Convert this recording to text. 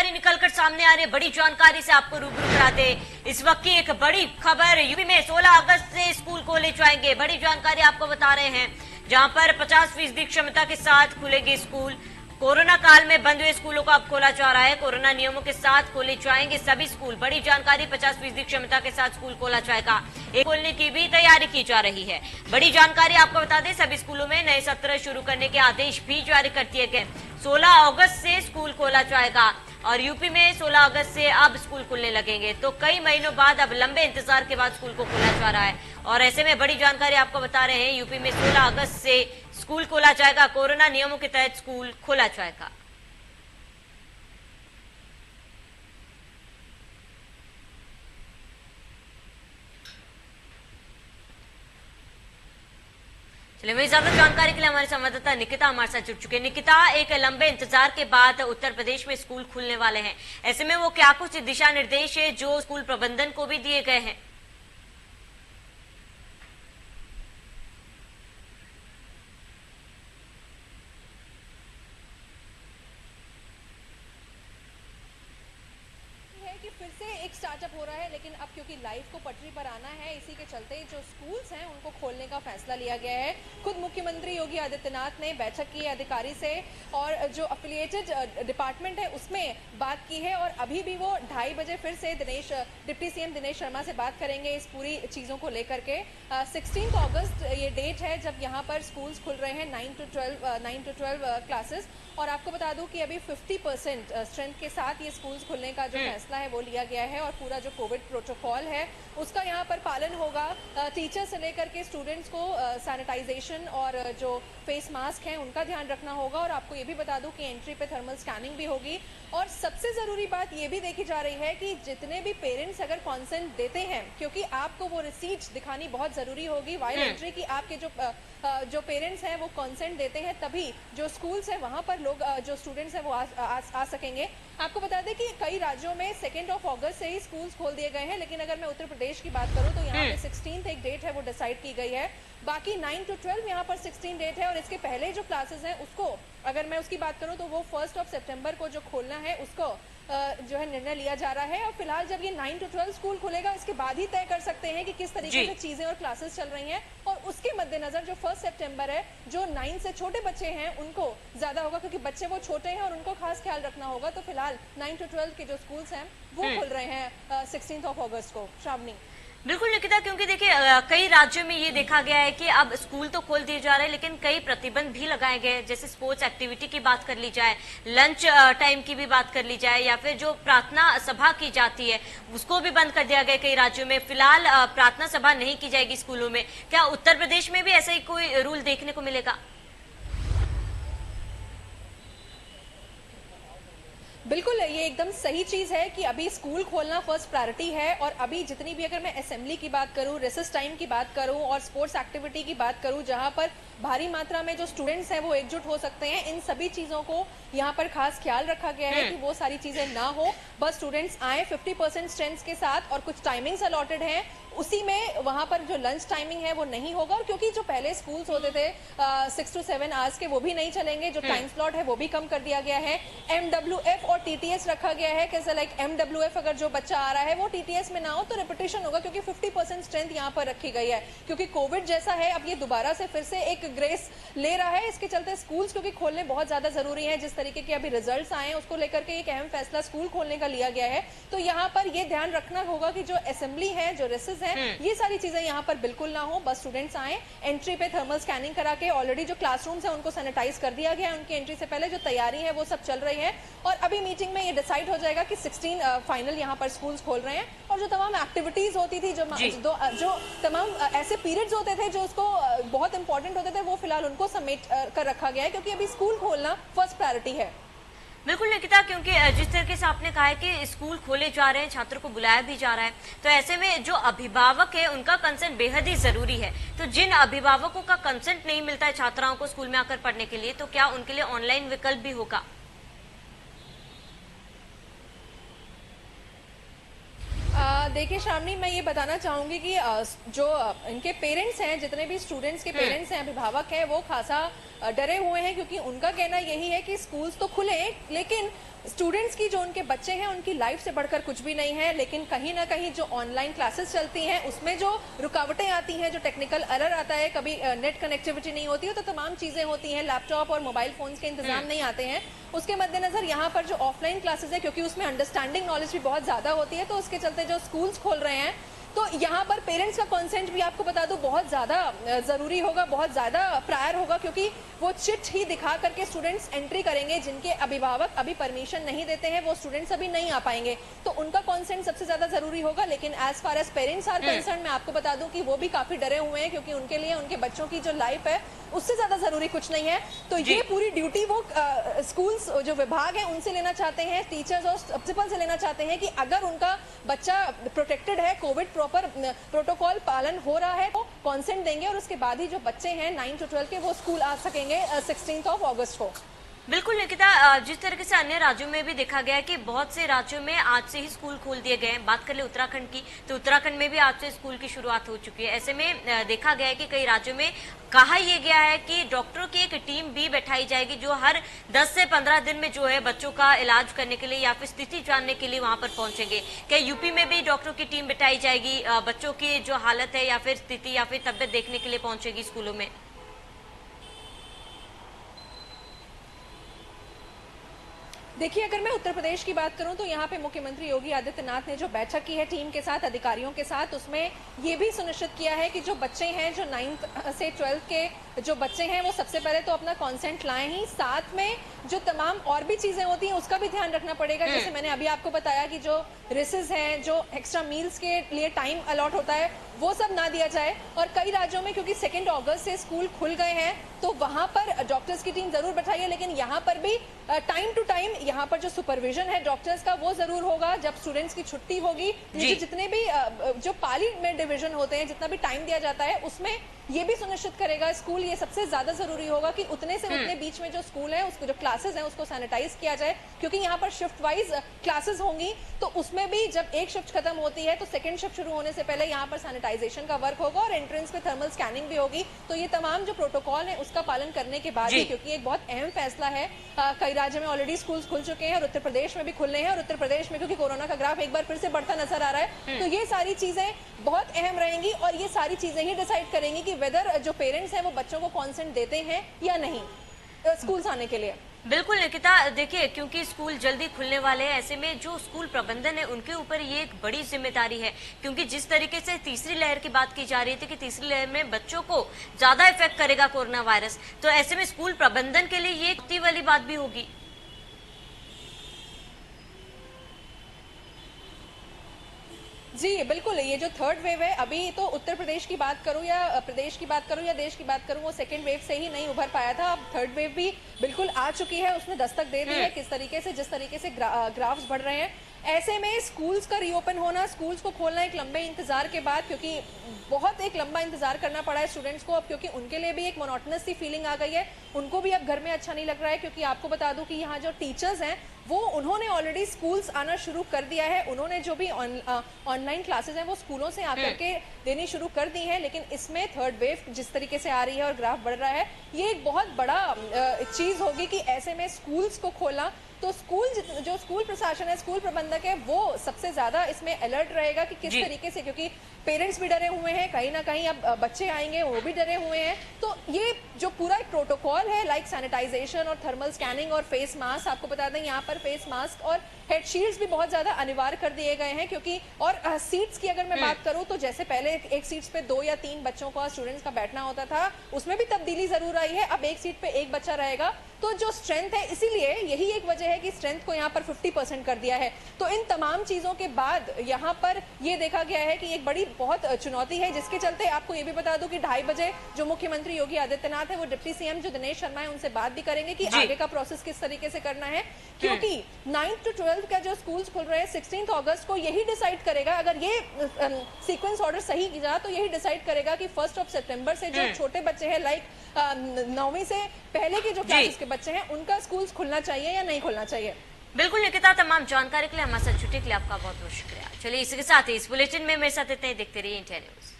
जानकारी निकलकर सामने आ रही है, बड़ी जानकारी से आपको रूबरू कराते। इस वक्त की एक बड़ी खबर, यूपी में 16 अगस्त से स्कूल खोले जाएंगे। बड़ी जानकारी आपको बता रहे हैं, जहां पर 50% क्षमता के साथ खुलेंगे स्कूल। कोरोना काल में बंद हुए स्कूलों को अब खोला जा रहा है। कोरोना नियमों के साथ खोले जाएंगे सभी स्कूल। बड़ी जानकारी, 50% क्षमता के साथ स्कूल खोला जाएगा। एक खोलने की भी तैयारी की जा रही है। बड़ी जानकारी आपको बता दें, सभी स्कूलों में नए सत्र शुरू करने के आदेश भी जारी कर दिए गए। 16 अगस्त से स्कूल खोला जाएगा और यूपी में 16 अगस्त से अब स्कूल खुलने लगेंगे। तो कई महीनों बाद अब लंबे इंतजार के बाद स्कूल को खोला जा रहा है और ऐसे में बड़ी जानकारी आपको बता रहे हैं, यूपी में 16 अगस्त से स्कूल खोला जाएगा। कोरोना नियमों के तहत स्कूल खोला जाएगा। चलिए, वही ज्यादा जानकारी के लिए हमारे संवाददाता निकिता हमारे साथ जुड़ चुके हैं। निकिता, एक लंबे इंतजार के बाद उत्तर प्रदेश में स्कूल खुलने वाले हैं, ऐसे में वो क्या कुछ दिशा निर्देश है जो स्कूल प्रबंधन को भी दिए गए हैं? कि फिर से एक स्टार्टअप हो रहा है, लेकिन अब क्योंकि लाइफ को पटरी पर आना है, इसी के चलते जो स्कूल्स हैं उनको खोलने का फैसला लिया गया है। खुद मुख्यमंत्री योगी आदित्यनाथ ने बैठक की है अधिकारी से और जो अफिलिएटेड डिपार्टमेंट है उसमें बात की है और अभी भी वो 2:30 बजे फिर से डिप्टी सीएम दिनेश शर्मा से बात करेंगे इस पूरी चीज़ों को लेकर के। 16 अगस्त ये डेट है जब यहाँ पर स्कूल्स खुल रहे हैं, 9 to 12 क्लासेस। और आपको बता दूं कि अभी 50% स्ट्रेंथ के साथ ये स्कूल्स खुलने का जो फैसला है वो लिया गया है और पूरा जो कोविड प्रोटोकॉल है उसका यहाँ पर पालन होगा। टीचर से लेकर के स्टूडेंट्स को सैनिटाइजेशन और जो फेस मास्क हैं उनका ध्यान रखना होगा और आपको ये भी बता दूं कि एंट्री पे थर्मल स्कैनिंग भी होगी। और सबसे ज़रूरी बात ये भी देखी जा रही है कि जितने भी पेरेंट्स अगर कॉन्सेंट देते हैं, क्योंकि आपको वो रिसीट दिखानी बहुत ज़रूरी होगी वाइल एंट्री की, आपके जो पेरेंट्स हैं वो कॉन्सेंट देते हैं तभी जो स्कूल्स हैं वहाँ पर लोग जो स्टूडेंट्स हैं वो आ सकेंगे। आपको बता दें कि कई राज्यों में 2 अगस्त से ही स्कूल्स खोल दिए गए हैं, लेकिन अगर मैं उत्तर प्रदेश की बात करूं तो यहाँ पे 16 एक डेट है वो डिसाइड की गई है। बाकी 9 to 12 यहाँ पर 16 डेट है और इसके पहले जो क्लासेस हैं उसको अगर मैं उसकी बात करूं तो वो 1 सितंबर को जो खोलना है उसको जो है निर्णय लिया जा रहा है। और फिलहाल जब ये 9 to 12 स्कूल खुलेगा इसके बाद ही तय कर सकते हैं कि किस तरीके से चीजें और क्लासेस चल रही हैं। और उसके मद्देनजर जो 1 सितंबर है, जो 9 से छोटे बच्चे हैं उनको ज्यादा होगा क्योंकि बच्चे वो छोटे हैं और उनको खास ख्याल रखना होगा। तो फिलहाल 9 to 12 के जो स्कूल्स हैं वो खुल रहे हैं 16 अगस्त को। श्रावणी। बिल्कुल निकिता, क्योंकि देखिए कई राज्यों में ये देखा गया है कि अब स्कूल तो खोल दिए जा रहे हैं लेकिन कई प्रतिबंध भी लगाए गए हैं। जैसे स्पोर्ट्स एक्टिविटी की बात कर ली जाए, लंच टाइम की भी बात कर ली जाए या फिर जो प्रार्थना सभा की जाती है उसको भी बंद कर दिया गया कई राज्यों में। फिलहाल प्रार्थना सभा नहीं की जाएगी स्कूलों में। क्या उत्तर प्रदेश में भी ऐसा ही कोई रूल देखने को मिलेगा? बिल्कुल, ये एकदम सही चीज़ है कि अभी स्कूल खोलना फर्स्ट प्रायोरिटी है और अभी जितनी भी अगर मैं असेंबली की बात करूं, रिसेस टाइम की बात करूं और स्पोर्ट्स एक्टिविटी की बात करूं जहां पर भारी मात्रा में जो स्टूडेंट्स हैं वो एकजुट हो सकते हैं, इन सभी चीज़ों को यहाँ पर खास ख्याल रखा गया है कि वो सारी चीज़ें ना हो, बस स्टूडेंट्स आए 50% स्ट्रेंथ के साथ और कुछ टाइमिंग्स अलॉटेड हैं उसी में। वहाँ पर जो लंच टाइमिंग है वो नहीं होगा और क्योंकि जो पहले स्कूल्स होते थे 6 to 7 आवर्स के वो भी नहीं चलेंगे, जो टाइम स्लॉट है वो भी कम कर दिया गया है। MWF और TTS रखा गया है, कैसे लाइक MWF अगर जो बच्चा आ रहा है वो TTS में ना हो तो रिपीटेशन होगा क्योंकि 50% स्ट्रेंथ यहाँ पर रखी गई है। क्योंकि कोविड जैसा है अब ये दोबारा से फिर से एक ग्रेस ले रहा है, इसके चलते स्कूल्स क्योंकि खोलने बहुत ज्यादा जरूरी है। जिस तरीके के अभी रिजल्ट्स आए हैं उसको लेकर के एक अहम फैसला स्कूल खोलने का लिया गया है। तो यहाँ पर ये ध्यान रखना होगा कि जो असेंबली है, जो रेसेस है, ये सारी चीजें यहाँ पर बिल्कुल ना हो, बस स्टूडेंट्स आए, एंट्री पे थर्मल स्कैनिंग करा के ऑलरेडी जो क्लासरूम्स है उनको सैनिटाइज कर दिया गया है, उनकी एंट्री से पहले जो तैयारी है वो सब चल रही है। और अभी मीटिंग में ये डिसाइड हो जाएगा कि 16 फाइनल यहाँ पर स्कूल्स खोल रहे हैं और जो तमाम एक्टिविटीज होती थी, जो तमाम ऐसे पीरियड्स होते थे जो उसको बहुत इंपॉर्टेंट होते थे, वो फिलहाल उनको समेट कर रखा गया है क्योंकि अभी स्कूल खोलना फर्स्ट प्रायोरिटी है। बिल्कुल निकिता, क्योंकि जिस तरीके से आपने कहा है कि स्कूल खोले जा रहे हैं, छात्रों को बुलाया भी जा रहा है, तो ऐसे में जो अभिभावक है उनका कंसेंट बेहद ही जरूरी है। तो जिन अभिभावकों का कंसेंट नहीं मिलता है छात्राओं को स्कूल में आकर पढ़ने के लिए, तो क्या उनके लिए ऑनलाइन विकल्प भी होगा? देखिए श्रावणी, मैं ये बताना चाहूँगी कि जो इनके पेरेंट्स हैं, जितने भी स्टूडेंट्स के पेरेंट्स हैं, अभिभावक हैं, वो खासा डरे हुए हैं, क्योंकि उनका कहना यही है कि स्कूल्स तो खुले लेकिन स्टूडेंट्स की, जो उनके बच्चे हैं, उनकी लाइफ से बढ़कर कुछ भी नहीं है। लेकिन कहीं ना कहीं जो ऑनलाइन क्लासेस चलती हैं उसमें जो रुकावटें आती हैं, जो टेक्निकल एरर आता है, कभी नेट कनेक्टिविटी नहीं होती है, तो तमाम चीज़ें होती हैं, लैपटॉप और मोबाइल फोन्स के इंतजाम नहीं आते हैं। उसके मद्देनजर यहाँ पर जो ऑफलाइन क्लासेस है, क्योंकि उसमें अंडरस्टैंडिंग नॉलेज भी बहुत ज़्यादा होती है, तो उसके चलते जो स्कूल्स खोल रहे हैं तो यहाँ पर पेरेंट्स का कंसेंट भी आपको बता दूं बहुत ज़्यादा ज़रूरी होगा, बहुत ज़्यादा प्रायर होगा, क्योंकि वो चिट ही दिखा करके स्टूडेंट्स एंट्री करेंगे। जिनके अभिभावक अभी परमिशन नहीं देते हैं वो स्टूडेंट्स अभी नहीं आ पाएंगे, तो उनका कंसेंट सबसे ज़्यादा ज़रूरी होगा। लेकिन as far as parents are concern, मैं आपको बता दूं कि वो भी काफ़ी डरे हुए हैं, क्योंकि उनके लिए उनके बच्चों की जो लाइफ है उससे ज़्यादा ज़रूरी कुछ नहीं है। तो ये पूरी ड्यूटी वो स्कूल्स जो विभाग है उनसे लेना चाहते हैं, टीचर्स और प्रिंसिपल से लेना चाहते हैं कि अगर उनका बच्चा प्रोटेक्टेड है, कोविड प्रॉपर प्रोटोकॉल पालन हो रहा है, तो कॉन्सेंट देंगे और उसके बाद ही जो बच्चे हैं 9 to 12 के वो स्कूल आ सकेंगे 16 अगस्त को। बिल्कुल निकिता, जिस तरीके से अन्य राज्यों में भी देखा गया है कि बहुत से राज्यों में आज से ही स्कूल खोल दिए गए हैं। बात कर ले उत्तराखंड की, तो उत्तराखंड में भी आज से स्कूल की शुरुआत हो चुकी है। ऐसे में देखा गया है कि कई राज्यों में कहा यह गया है कि डॉक्टरों की एक टीम भी बैठाई जाएगी जो हर 10 से 15 दिन में जो है बच्चों का इलाज करने के लिए या फिर स्थिति जानने के लिए वहां पर पहुंचेंगे। क्या यूपी में भी डॉक्टरों की टीम बैठाई जाएगी, बच्चों की जो हालत है या फिर स्थिति या फिर तबियत देखने के लिए पहुंचेगी स्कूलों में? देखिए, अगर मैं उत्तर प्रदेश की बात करूं तो यहाँ पे मुख्यमंत्री योगी आदित्यनाथ ने जो बैठक की है टीम के साथ, अधिकारियों के साथ, उसमें ये भी सुनिश्चित किया है कि जो बच्चे हैं, जो 9th से 12th के जो बच्चे हैं, वो सबसे पहले तो अपना कॉन्सेंट लाएं ही, साथ में जो तमाम और भी चीज़ें होती हैं उसका भी ध्यान रखना पड़ेगा। जैसे मैंने अभी आपको बताया कि जो रिसेस हैं, जो एक्स्ट्रा मील्स के लिए टाइम अलॉट होता है, वो सब ना दिया जाए। और कई राज्यों में क्योंकि 2 अगस्त से स्कूल खुल गए हैं तो वहां पर डॉक्टर्स की टीम जरूर बैठाइए, लेकिन यहाँ पर भी टाइम टू टाइम यहाँ पर जो सुपरविजन है डॉक्टर्स का वो जरूर होगा। जब स्टूडेंट्स की छुट्टी होगी, जितने भी जो पाली में डिवीजन होते हैं, जितना भी टाइम दिया जाता है उसमें ये भी सुनिश्चित करेगा स्कूल, ये सबसे ज्यादा जरूरी होगा कि उतने से उतने बीच में जो स्कूल है, उसको जो क्लासेस हैं उसको सैनिटाइज किया जाए, क्योंकि यहाँ पर शिफ्ट वाइज क्लासेस होंगी। तो उसमें भी जब एक शिफ्ट खत्म होती है तो सेकंड शिफ्ट शुरू होने से पहले यहाँ पर सैनिटाइजेशन का वर्क होगा और एंट्रेंस पे थर्मल स्कैनिंग भी होगी। तो ये तमाम जो प्रोटोकॉल है उसका पालन करने के बाद ही, क्योंकि एक बहुत अहम फैसला है, कई राज्यों में ऑलरेडी स्कूल खुल चुके हैं और उत्तर प्रदेश में भी खुलने हैं, और उत्तर प्रदेश में क्योंकि कोरोना का ग्राफ एक बार फिर से बढ़ता नजर आ रहा है, तो ये सारी चीजें बहुत अहम रहेंगी और ये सारी चीजें ही डिसाइड करेंगी कि वेदर जो पेरेंट्स हैं वो बच्चों को कॉन्सेंट देते हैं या नहीं स्कूल्स आने के लिए। बिल्कुल निकिता, देखिए क्योंकि स्कूल जल्दी खुलने वाले हैं, ऐसे में जो स्कूल प्रबंधन है उनके ऊपर ये एक बड़ी जिम्मेदारी है, क्योंकि जिस तरीके से तीसरी लहर की बात की जा रही थी कि तीसरी लहर में बच्चों को ज्यादा इफेक्ट करेगा कोरोना वायरस, तो ऐसे में स्कूल प्रबंधन के लिए ये एक वाली बात भी होगी। जी बिल्कुल, ये जो थर्ड वेव है, अभी तो उत्तर प्रदेश की बात करूं या प्रदेश की बात करूं या देश की बात करूं, वो सेकेंड वेव से ही नहीं उभर पाया था। अब थर्ड वेव भी बिल्कुल आ चुकी है, उसने दस्तक दे दी है। किस तरीके से, जिस तरीके से ग्राफ्स बढ़ रहे हैं, ऐसे में स्कूल्स का रीओपन होना, स्कूल्स को खोलना एक लंबे इंतजार के बाद, क्योंकि बहुत एक लंबा इंतजार करना पड़ा है स्टूडेंट्स को अब, क्योंकि उनके लिए भी एक मोनोटोनस सी फीलिंग आ गई है, उनको भी अब घर में अच्छा नहीं लग रहा है। क्योंकि आपको बता दूं कि यहाँ जो टीचर्स हैं वो उन्होंने ऑलरेडी स्कूल्स आना शुरू कर दिया है, उन्होंने जो भी ऑनलाइन क्लासेस हैं वो स्कूलों से आकर के देनी शुरू कर दी हैं। लेकिन इसमें थर्ड वेव जिस तरीके से आ रही है और ग्राफ बढ़ रहा है, ये एक बहुत बड़ा चीज होगी कि ऐसे में स्कूल्स को खोलना, तो जो स्कूल प्रशासन है, स्कूल प्रबंधक है, वो सबसे ज्यादा इसमें अलर्ट रहेगा कि किस तरीके से, क्योंकि पेरेंट्स भी डरे हुए हैं, कहीं ना कहीं अब बच्चे आएंगे वो भी डरे हुए हैं। तो ये जो पूरा एक प्रोटोकॉल है, लाइक सैनिटाइजेशन और थर्मल स्कैनिंग और फेस मास्क, आपको बता दें यहाँ पर फेस मास्क और हेड शील्ड्स भी बहुत ज्यादा अनिवार्य कर दिए गए हैं, क्योंकि और सीट्स की अगर मैं बात करूं तो जैसे पहले एक सीट्स पे 2 या 3 बच्चों का, स्टूडेंट्स का बैठना होता था, उसमें भी तब्दीली जरूर आई है। अब एक सीट पे एक बच्चा रहेगा, तो जो स्ट्रेंथ है, इसीलिए यही एक वजह है कि स्ट्रेंथ को यहाँ पर 50% कर दिया है। तो इन तमाम चीजों के बाद यहाँ पर ये देखा गया है कि एक बड़ी बहुत चुनौती है, जिसके चलते आपको ये भी बता दूं कि 2:30 बजे जो मुख्यमंत्री योगी आदित्यनाथ है, वो डिप्टी सीएम जो दिनेश शर्मा है उनसे बात भी करेंगे कि आगे का प्रोसेस किस तरीके से करना है, क्योंकि 9th to 12th का जो स्कूल्स खुल रहे हैं 16 अगस्त को, यही डिसाइड करेगा, अगर ये सीक्वेंस ऑर्डर सही किया तो यही डिसाइड करेगा कि 1 सितंबर से जो छोटे बच्चे हैं, लाइक 9वीं से पहले के जो क्लासेस के बच्चे हैं, उनका स्कूल्स खुलना चाहिए या नहीं खुलना चाहिए। बिल्कुल निकिता, तमाम जानकारी के लिए, हमारे साथ जुड़ने के लिए आपका बहुत बहुत शुक्रिया। चलिए इसी के साथ ही इस बुलेटिन में मेरे साथ इतने ही, देखते रहिए इंडिया न्यूज।